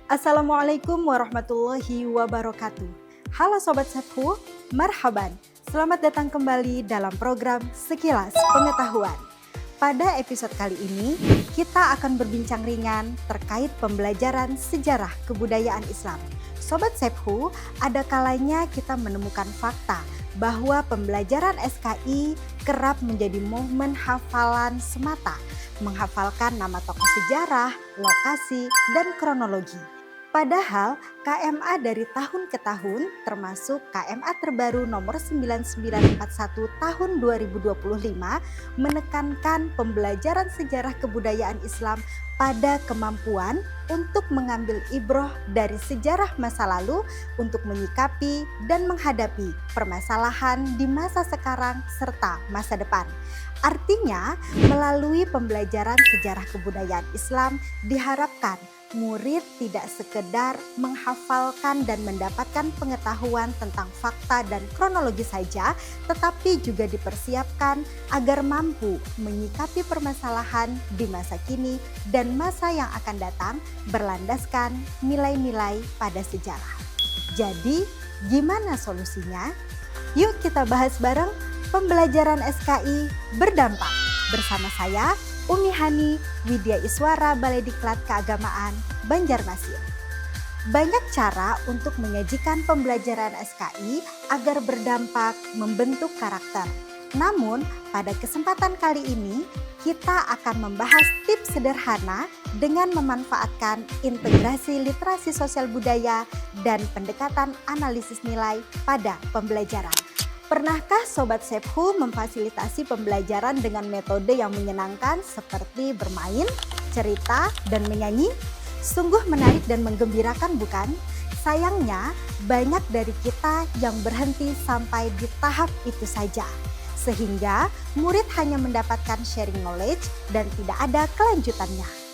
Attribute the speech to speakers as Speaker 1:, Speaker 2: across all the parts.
Speaker 1: Assalamualaikum warahmatullahi wabarakatuh. Halo Sobat Sethu, marhaban. Selamat datang kembali dalam program Sekilas Pengetahuan. Pada episode kali ini, kita akan berbincang ringan terkait pembelajaran sejarah kebudayaan Islam. Sobat Sethu, ada kalanya kita menemukan fakta bahwa pembelajaran SKI kerap menjadi momen hafalan semata, menghafalkan nama tokoh sejarah, lokasi, dan kronologi. Padahal KMA dari tahun ke tahun, termasuk KMA terbaru nomor 9941 tahun 2025, menekankan pembelajaran sejarah kebudayaan Islam pada kemampuan untuk mengambil ibroh dari sejarah masa lalu untuk menyikapi dan menghadapi permasalahan di masa sekarang serta masa depan. Artinya, melalui pembelajaran sejarah kebudayaan Islam diharapkan murid tidak sekedar menghafalkan dan mendapatkan pengetahuan tentang fakta dan kronologi saja, tetapi juga dipersiapkan agar mampu menyikapi permasalahan di masa kini dan masa yang akan datang berlandaskan nilai-nilai pada sejarah. Jadi, gimana solusinya? Yuk kita bahas bareng pembelajaran SKI berdampak bersama saya, Umi Hani, Widya Iswara, Balai Diklat Keagamaan, Banjarmasin. Banyak cara untuk menyajikan pembelajaran SKI agar berdampak membentuk karakter. Namun, pada kesempatan kali ini, kita akan membahas tips sederhana dengan memanfaatkan integrasi literasi sosial budaya dan pendekatan analisis nilai pada pembelajaran. Pernahkah Sobat Sethu memfasilitasi pembelajaran dengan metode yang menyenangkan seperti bermain, cerita, dan menyanyi? Sungguh menarik dan menggembirakan bukan? Sayangnya banyak dari kita yang berhenti sampai di tahap itu saja. Sehingga murid hanya mendapatkan sharing knowledge dan tidak ada kelanjutannya.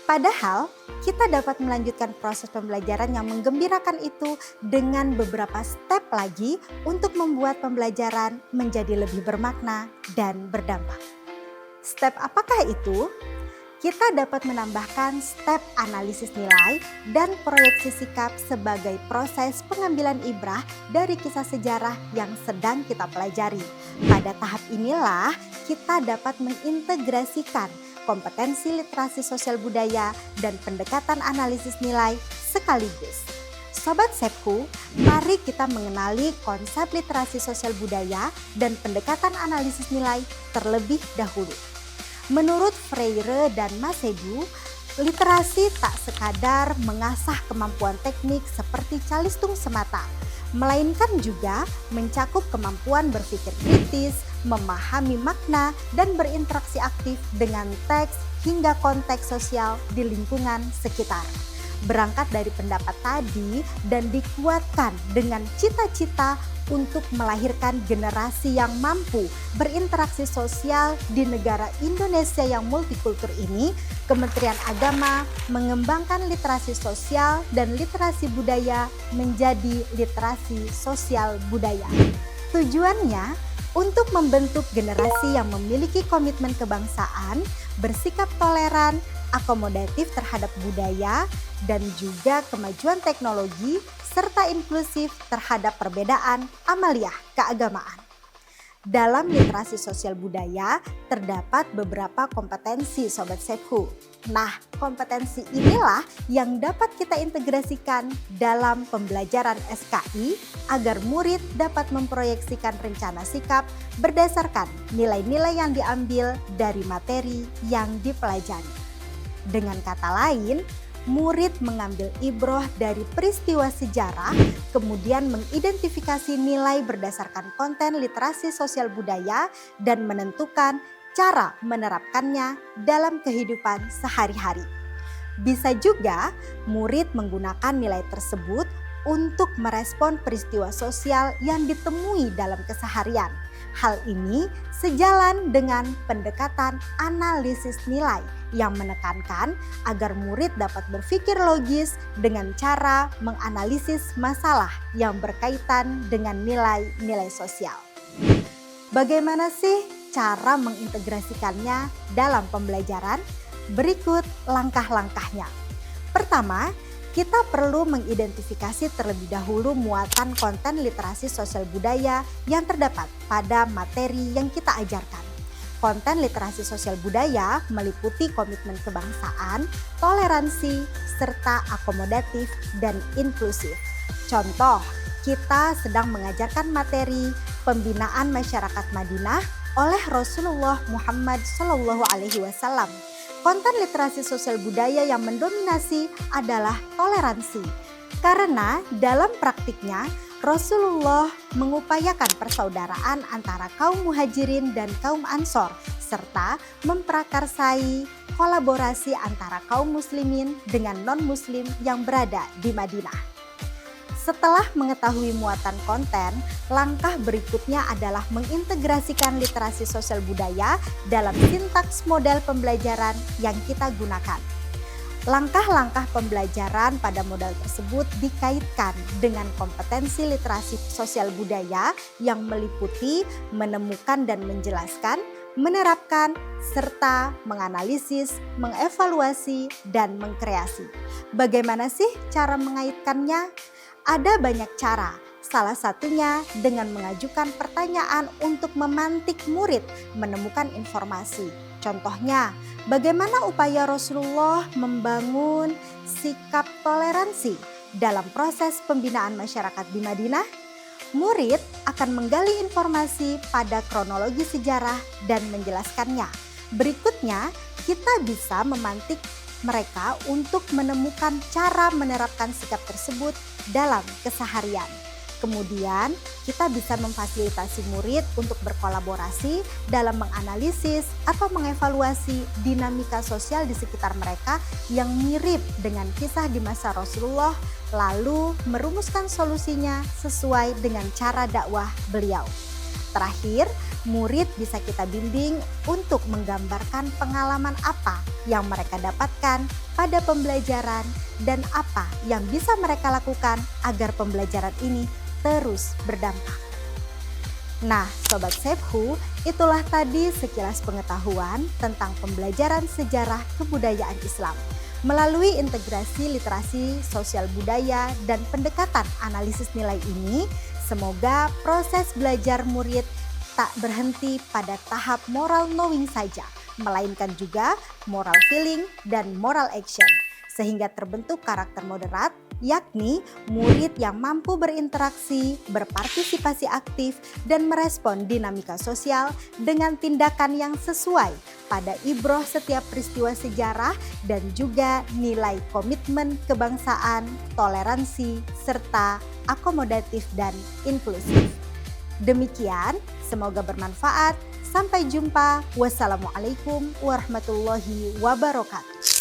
Speaker 1: Padahal kita dapat melanjutkan proses pembelajaran yang menggembirakan itu dengan beberapa step lagi untuk membuat pembelajaran menjadi lebih bermakna dan berdampak. Step apakah itu? Kita dapat menambahkan step analisis nilai dan proyeksi sikap sebagai proses pengambilan ibrah dari kisah sejarah yang sedang kita pelajari. Pada tahap inilah kita dapat mengintegrasikan kompetensi literasi sosial budaya dan pendekatan analisis nilai sekaligus. Sobat Sethu, mari kita mengenali konsep literasi sosial budaya dan pendekatan analisis nilai terlebih dahulu. Menurut Freire dan Masedu, literasi tak sekadar mengasah kemampuan teknik seperti calistung semata, melainkan juga mencakup kemampuan berpikir kritis, memahami makna, dan berinteraksi aktif dengan teks hingga konteks sosial di lingkungan sekitar. Berangkat dari pendapat tadi dan dikuatkan dengan cita-cita untuk melahirkan generasi yang mampu berinteraksi sosial di negara Indonesia yang multikultur ini, Kementerian Agama mengembangkan literasi sosial dan literasi budaya menjadi literasi sosial budaya. Tujuannya untuk membentuk generasi yang memiliki komitmen kebangsaan, bersikap toleran, akomodatif terhadap budaya, dan juga kemajuan teknologi, serta inklusif terhadap perbedaan amaliyah keagamaan. Dalam literasi sosial budaya terdapat beberapa kompetensi Sobat Sethu. Nah, kompetensi inilah yang dapat kita integrasikan dalam pembelajaran SKI agar murid dapat memproyeksikan rencana sikap berdasarkan nilai-nilai yang diambil dari materi yang dipelajari. Dengan kata lain, murid mengambil ibroh dari peristiwa sejarah, kemudian mengidentifikasi nilai berdasarkan konten literasi sosial budaya dan menentukan cara menerapkannya dalam kehidupan sehari-hari. Bisa juga murid menggunakan nilai tersebut untuk merespon peristiwa sosial yang ditemui dalam keseharian. Hal ini sejalan dengan pendekatan analisis nilai yang menekankan agar murid dapat berpikir logis dengan cara menganalisis masalah yang berkaitan dengan nilai-nilai sosial. Bagaimana sih cara mengintegrasikannya dalam pembelajaran? Berikut langkah-langkahnya. Pertama, kita perlu mengidentifikasi terlebih dahulu muatan konten literasi sosial budaya yang terdapat pada materi yang kita ajarkan. Konten literasi sosial budaya meliputi komitmen kebangsaan, toleransi, serta akomodatif dan inklusif. Contoh, kita sedang mengajarkan materi pembinaan masyarakat Madinah oleh Rasulullah Muhammad SAW. Konten literasi sosial budaya yang mendominasi adalah toleransi. Karena dalam praktiknya Rasulullah mengupayakan persaudaraan antara kaum muhajirin dan kaum ansor serta memprakarsai kolaborasi antara kaum muslimin dengan non-muslim yang berada di Madinah. Setelah mengetahui muatan konten, langkah berikutnya adalah mengintegrasikan literasi sosial budaya dalam sintaks model pembelajaran yang kita gunakan. Langkah-langkah pembelajaran pada modal tersebut dikaitkan dengan kompetensi literasi sosial budaya yang meliputi menemukan dan menjelaskan, menerapkan, serta menganalisis, mengevaluasi, dan mengkreasi. Bagaimana sih cara mengaitkannya? Ada banyak cara, salah satunya dengan mengajukan pertanyaan untuk memantik murid menemukan informasi. Contohnya, bagaimana upaya Rasulullah membangun sikap toleransi dalam proses pembinaan masyarakat di Madinah? Murid akan menggali informasi pada kronologi sejarah dan menjelaskannya. Berikutnya, kita bisa memantik mereka untuk menemukan cara menerapkan sikap tersebut dalam keseharian. Kemudian, kita bisa memfasilitasi murid untuk berkolaborasi dalam menganalisis atau mengevaluasi dinamika sosial di sekitar mereka yang mirip dengan kisah di masa Rasulullah, lalu merumuskan solusinya sesuai dengan cara dakwah beliau. Terakhir, murid bisa kita bimbing untuk menggambarkan pengalaman apa yang mereka dapatkan pada pembelajaran dan apa yang bisa mereka lakukan agar pembelajaran ini terus berdampak. Nah, Sobat Sefhu, itulah tadi sekilas pengetahuan tentang pembelajaran sejarah kebudayaan Islam. Melalui integrasi literasi sosial budaya dan pendekatan analisis nilai ini, semoga proses belajar murid tak berhenti pada tahap moral knowing saja, melainkan juga moral feeling dan moral action, sehingga terbentuk karakter moderat, yakni murid yang mampu berinteraksi, berpartisipasi aktif, dan merespon dinamika sosial dengan tindakan yang sesuai pada ibroh setiap peristiwa sejarah dan juga nilai komitmen kebangsaan, toleransi, serta akomodatif dan inklusif. Demikian, semoga bermanfaat. Sampai jumpa. Wassalamualaikum warahmatullahi wabarakatuh.